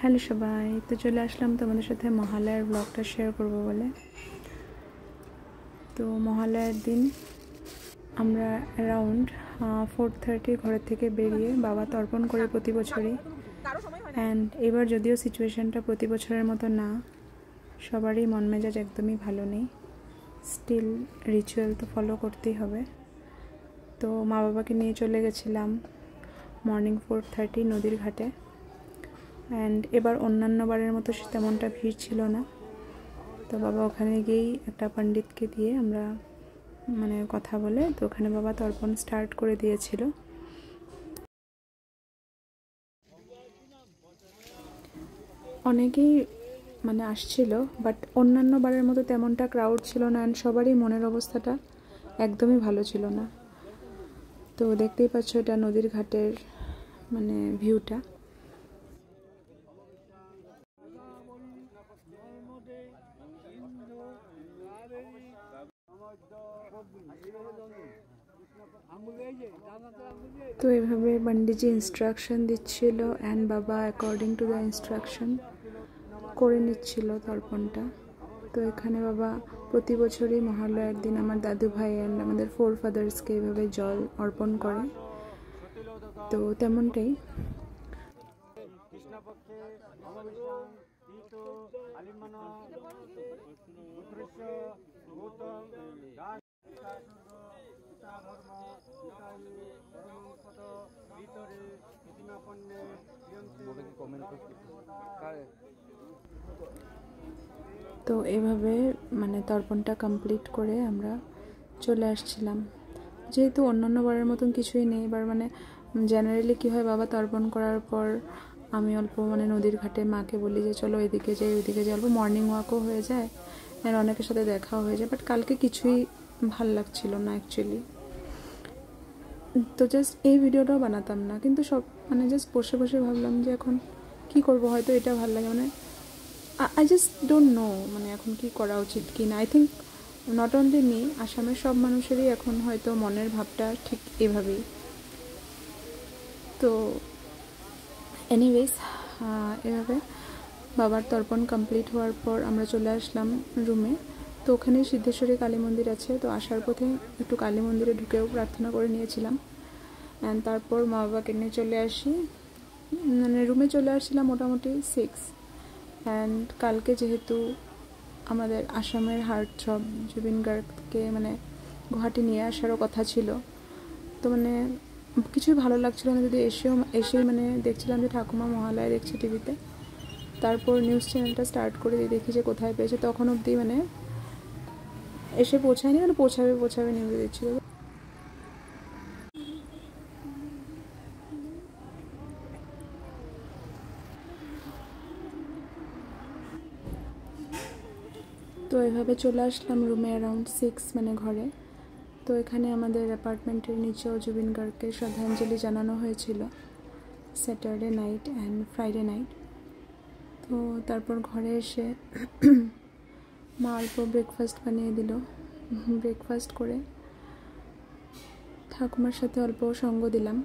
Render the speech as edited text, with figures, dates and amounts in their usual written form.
Hello সবাই, তো চলে আসলাম তোমাদের সাথে মহালয়ার ব্লগটা শেয়ার করব বলে। তো মহালয়ার দিন আমরা অ্যারাউন্ড 4:30 ঘরের থেকে বেরিয়ে বাবা তর্পণ করে প্রতি বছরই। অ্যান্ড এবার যদিও সিচুয়েশানটা প্রতি বছরের মতো না, সবারই মন মেজাজ একদমই ভালো নেই, স্টিল রিচুয়াল তো ফলো করতেই হবে। তো মা বাবাকে নিয়ে চলে গেছিলাম মর্নিং 4:30 নদীর ঘাটে। অ্যান্ড এবার অন্যান্য বারের মতো তেমনটা ভিড় ছিল না। তো বাবা ওখানে গিয়েই একটা পণ্ডিতকে দিয়ে আমরা কথা বলে, তো ওখানে বাবা তর্পণ স্টার্ট করে দিয়েছিল। অনেকেই আসছিল, বাট অন্যান্য বারের মতো তেমনটা ক্রাউড ছিল না। অ্যান্ড সবারই মনের অবস্থাটা একদমই ভালো ছিল না। তো দেখতেই পাচ্ছ এটা নদীর ঘাটের ভিউটা। তো এভাবে পণ্ডিতজি ইনস্ট্রাকশন দিচ্ছিল অ্যান্ড বাবা অ্যাকর্ডিং টু দ্য ইনস্ট্রাকশন করে নিচ্ছিল তর্পণটা। তো এখানে বাবা প্রতি বছরই মহালয়ার দিন আমার দাদু ভাই অ্যান্ড আমাদের ফোর ফাদার্সকে এভাবে জল অর্পণ করে। তো তেমনটাই তো এভাবে তর্পণটা কমপ্লিট করে আমরা চলে আসছিলাম। যেহেতু অন্যান্য বারের মতন কিছুই নেই, এবার জেনারেলি কী হয়, বাবা তর্পণ করার পর আমি অল্প নদীর ঘাটে মাকে বলি যে চলো এদিকে যাই ওইদিকে যাই, অল্প মর্নিং ওয়াকও হয়ে যায় আর অনেকের সাথে দেখাও হয়ে যায়। বাট কালকে কিছুই ভাল লাগছিল না অ্যাকচুয়ালি। তো জাস্ট এই ভিডিওটাও বানাতাম না, কিন্তু সব জাস্ট বসে বসে ভাবলাম যে এখন কি করব, হয়তো এটা ভাল লাগে, আই জাস্ট ডোন্ট নো এখন কি করা উচিত কি না। I think not only me, আসামের সব মানুষেরই এখন হয়তো মনের ভাবটা ঠিক এভাবেই। তো এনিওয়েজ এভাবে বাবার তর্পণ কমপ্লিট হওয়ার পর আমরা চলে আসলাম রুমে। তো ওখানে সিদ্ধেশ্বরী কালী মন্দির আছে, তো আসার পথে একটু কালী মন্দিরে ঢুকেও প্রার্থনা করে নিয়েছিলাম। অ্যান্ড তারপর মা বাবাকে নিয়ে চলে আসি, রুমে চলে আসছিলাম মোটামুটি 6। অ্যান্ড কালকে যেহেতু আমাদের আসামের হার্টথ্রব জুবিন গার্গকে গুয়াহাটি নিয়ে আসারও কথা ছিল, তো কিছুই ভালো লাগছিল না। যদি এসেই দেখছিলাম যে ঠাকুমা মহালয়া দেখছি টিভিতে, তারপর নিউজ চ্যানেলটা স্টার্ট করে দিয়ে দেখি যে কোথায় পেয়েছে, তখন অবধি এসে পৌঁছায়নি, পৌঁছাবে নিউজে দিচ্ছিল। তো এভাবে চলে আসলাম রুমে অ্যারাউন্ড 6 ঘরে। তো এখানে আমাদের অ্যাপার্টমেন্টের নিচেও জুবিন গার্গকে শ্রদ্ধাঞ্জলি জানানো হয়েছিল Saturday night and Friday night. তো তারপর ঘরে এসে মা অল্প ব্রেকফাস্ট বানিয়ে দিল। ব্রেকফাস্ট করে ঠাকুমার সাথে অল্প সঙ্গ দিলাম।